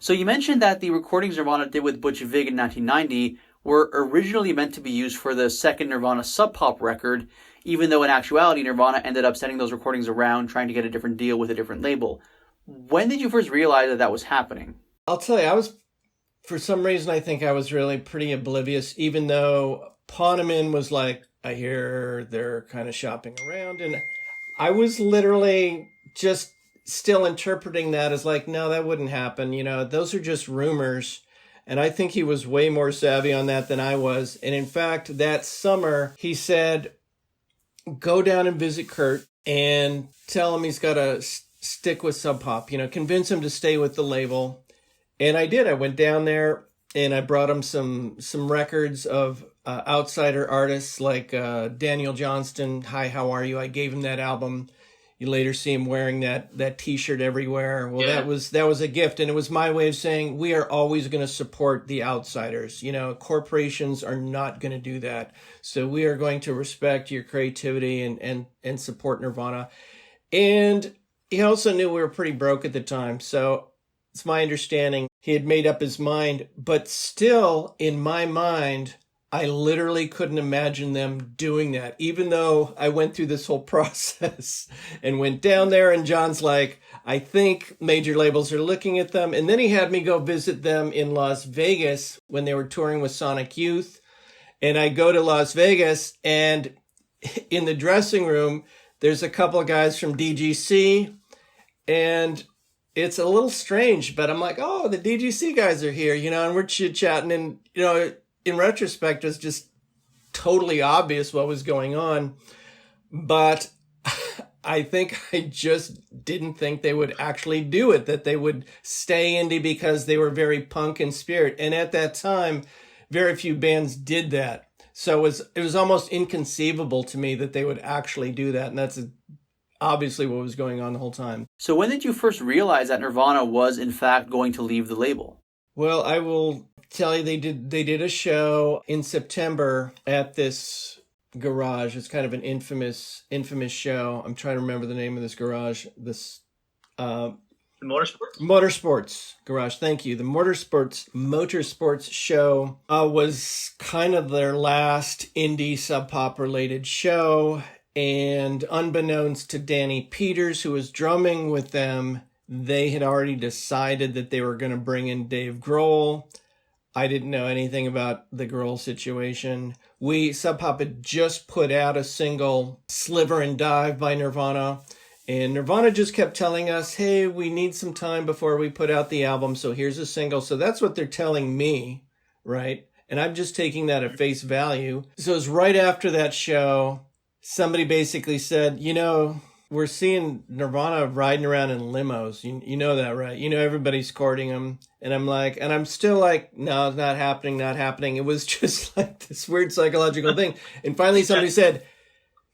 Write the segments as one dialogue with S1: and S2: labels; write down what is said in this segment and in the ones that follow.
S1: So you mentioned that the recordings Nirvana did with Butch Vig in 1990 were originally meant to be used for the second Nirvana Sub Pop record, even though in actuality Nirvana ended up sending those recordings around trying to get a different deal with a different label. When did you first realize that that was happening?
S2: I'll tell you, for some reason, I think I was really pretty oblivious, even though Poneman was like, I hear they're kind of shopping around. And I was literally just still interpreting that as like, no, that wouldn't happen. Those are just rumors. And I think he was way more savvy on that than I was. And in fact, that summer, he said, go down and visit Kurt and tell him he's got to stick with Sub Pop, convince him to stay with the label. And I did. I went down there and I brought him some records of outsider artists like Daniel Johnston. Hi, how are you? I gave him that album. You later see him wearing that T-shirt everywhere. Well, yeah. that was a gift, and it was my way of saying we are always going to support the outsiders. Corporations are not going to do that, so we are going to respect your creativity and support Nirvana. And he also knew we were pretty broke at the time, so it's my understanding he had made up his mind. But still, in my mind, I literally couldn't imagine them doing that, even though I went through this whole process and went down there. And John's like, I think major labels are looking at them. And then he had me go visit them in Las Vegas when they were touring with Sonic Youth. And I go to Las Vegas, and in the dressing room, there's a couple of guys from DGC. And it's a little strange, but I'm like, oh, the DGC guys are here, and we're chit-chatting. And, in retrospect, it's just totally obvious what was going on. But I think I just didn't think they would actually do it, that they would stay indie because they were very punk in spirit. And at that time, very few bands did that. So it was almost inconceivable to me that they would actually do that. And that's obviously what was going on the whole time.
S1: So when did you first realize that Nirvana was, in fact, going to leave the label?
S2: Well, I will tell you, they did a show in September at this garage. It's kind of an infamous show. I'm trying to remember the name of this garage.
S3: The Motorsports?
S2: Motorsports garage. Thank you. The Motorsports show was kind of their last indie sub pop related show. And unbeknownst to Danny Peters, who was drumming with them, they had already decided that they were going to bring in Dave Grohl. I didn't know anything about the Grohl situation. Sub Pop had just put out a single, Sliver and Dive by Nirvana. And Nirvana just kept telling us, hey, we need some time before we put out the album, so here's a single. So that's what they're telling me, right? And I'm just taking that at face value. So it was right after that show, somebody basically said, we're seeing Nirvana riding around in limos. You know that, right? Everybody's courting them. And I'm still like, no, it's not happening. It was just like this weird psychological thing. And finally somebody said,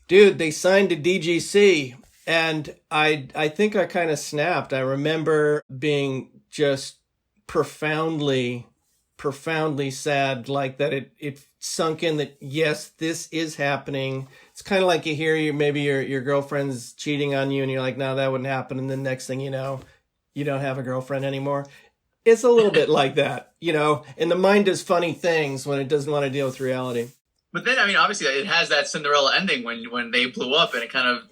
S2: dude, they signed to DGC. And I think I kind of snapped. I remember being just profoundly sad, like that it sunk in that, yes, this is happening. It's kind of like you hear maybe your girlfriend's cheating on you and you're like, no, that wouldn't happen. And then next thing you know, you don't have a girlfriend anymore. It's a little bit like that, and the mind does funny things when it doesn't want to deal with reality.
S3: But then, obviously it has that Cinderella ending when they blew up and it kind of,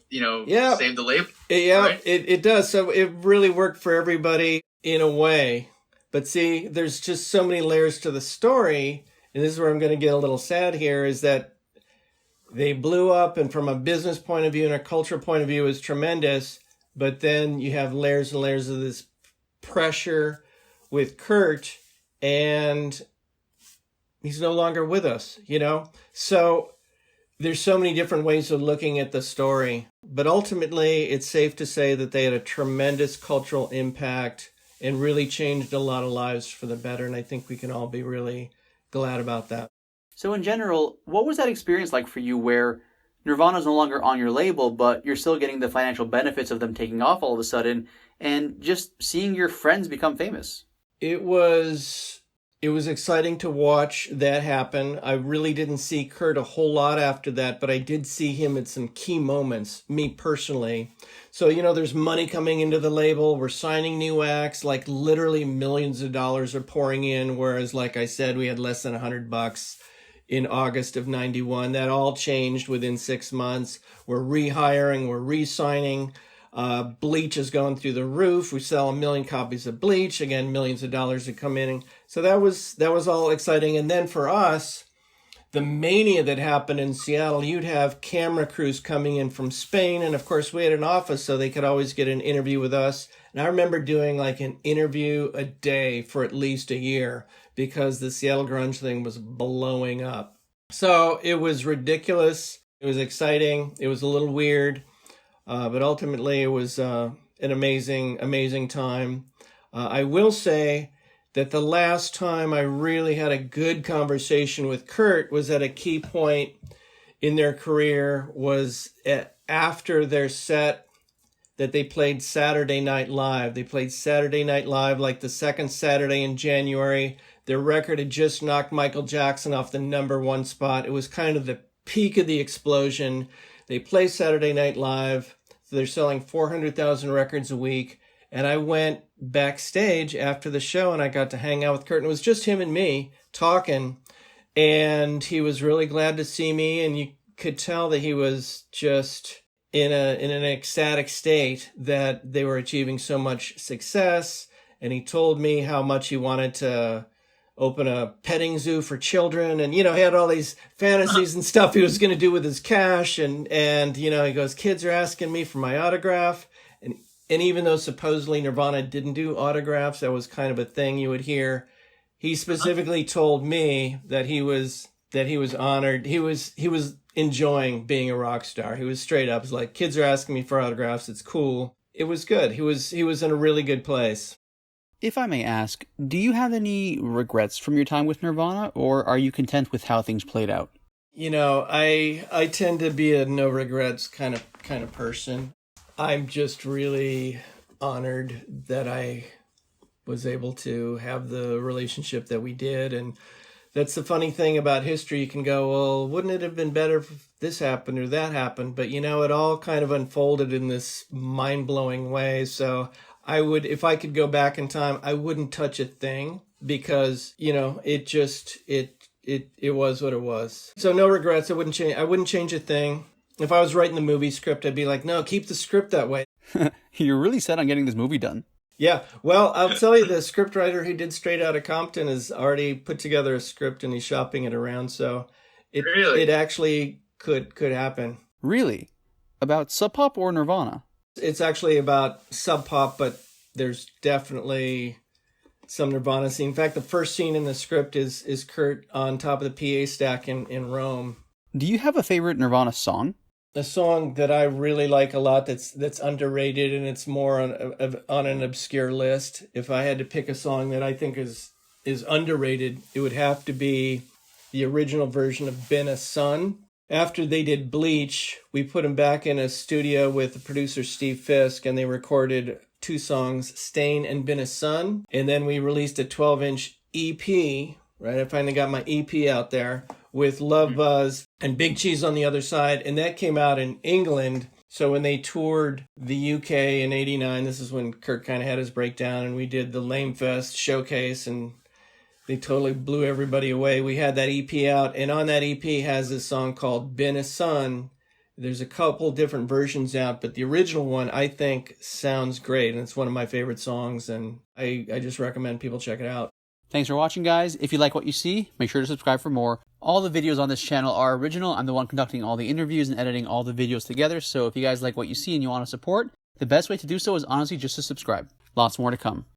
S3: saved the label.
S2: Yeah,
S3: right?
S2: It does. So it really worked for everybody in a way. But see, there's just so many layers to the story. And this is where I'm going to get a little sad here, is that they blew up, and from a business point of view and a cultural point of view is tremendous. But then you have layers and layers of this pressure with Kurt, and he's no longer with us, So there's so many different ways of looking at the story. But ultimately, it's safe to say that they had a tremendous cultural impact and really changed a lot of lives for the better. And I think we can all be really glad about that.
S1: So in general, what was that experience like for you where Nirvana's no longer on your label, but you're still getting the financial benefits of them taking off all of a sudden and just seeing your friends become famous?
S2: It was It was exciting to watch that happen. I really didn't see Kurt a whole lot after that, but I did see him at some key moments, me personally. So, there's money coming into the label. We're signing new acts, like literally millions of dollars are pouring in. Whereas, like I said, we had less than $100 in August of 91. That all changed within 6 months. We're rehiring, we're re-signing. Bleach is going through the roof. We sell 1 million copies of Bleach. Again, millions of dollars are coming in. So that was all exciting. And then for us, the mania that happened in Seattle, you'd have camera crews coming in from Spain. And of course, we had an office, so they could always get an interview with us. And I remember doing like an interview a day for at least a year because the Seattle grunge thing was blowing up. So it was ridiculous. It was exciting. It was a little weird. But ultimately, it was an amazing, amazing time. I will say that the last time I really had a good conversation with Kurt was at a key point in their career, was after their set that they played Saturday Night Live. They played Saturday Night Live like the second Saturday in January. Their record had just knocked Michael Jackson off the #1 spot. It was kind of the peak of the explosion. They play Saturday Night Live. So they're selling 400,000 records a week. And I went backstage after the show and I got to hang out with Kurt. And it was just him and me talking. And he was really glad to see me. And you could tell that he was just in an ecstatic state that they were achieving so much success. And he told me how much he wanted to open a petting zoo for children. And, he had all these fantasies and stuff he was going to do with his cash. And he goes, kids are asking me for my autograph. And even though supposedly Nirvana didn't do autographs, that was kind of a thing you would hear. He specifically told me that he was honored. He was enjoying being a rock star. He was straight up. He was like, kids are asking me for autographs. It's cool. It was good. He was in a really good place.
S1: If I may ask, do you have any regrets from your time with Nirvana, or are you content with how things played out?
S2: I tend to be a no regrets kind of person. I'm just really honored that I was able to have the relationship that we did. And that's the funny thing about history. You can go, well, wouldn't it have been better if this happened or that happened? But, it all kind of unfolded in this mind-blowing way. So I would, if I could go back in time, I wouldn't touch a thing because, it was what it was. So no regrets. I wouldn't change a thing. If I was writing the movie script, I'd be like, no, keep the script that way.
S1: You're really set on getting this movie done.
S2: Yeah. Well, I'll tell you, the scriptwriter who did Straight Outta Compton has already put together a script and he's shopping it around. So it actually could happen.
S1: Really? About Sub Pop or Nirvana?
S2: It's actually about Sub Pop, but there's definitely some Nirvana scene. In fact, the first scene in the script is Kurt on top of the PA stack in Rome.
S1: Do you have a favorite Nirvana song?
S2: A song that I really like a lot that's underrated and it's more on an obscure list. If I had to pick a song that I think is underrated, it would have to be the original version of Been a Son. After they did Bleach, we put them back in a studio with the producer Steve Fisk and they recorded 2 songs, Stain and Been a Son. And then we released a 12-inch EP, right? I finally got my EP out there with Love Buzz and Big Cheese on the other side. And that came out in England. So when they toured the UK in 89, this is when Kurt kind of had his breakdown and we did the Lame Fest showcase and they totally blew everybody away. We had that EP out and on that EP has this song called Been a Son. There's a couple different versions out, but the original one I think sounds great. And it's one of my favorite songs and I just recommend people check it out.
S1: Thanks for watching, guys. If you like what you see, make sure to subscribe for more. All the videos on this channel are original. I'm the one conducting all the interviews and editing all the videos together. So if you guys like what you see and you want to support, the best way to do so is honestly just to subscribe. Lots more to come.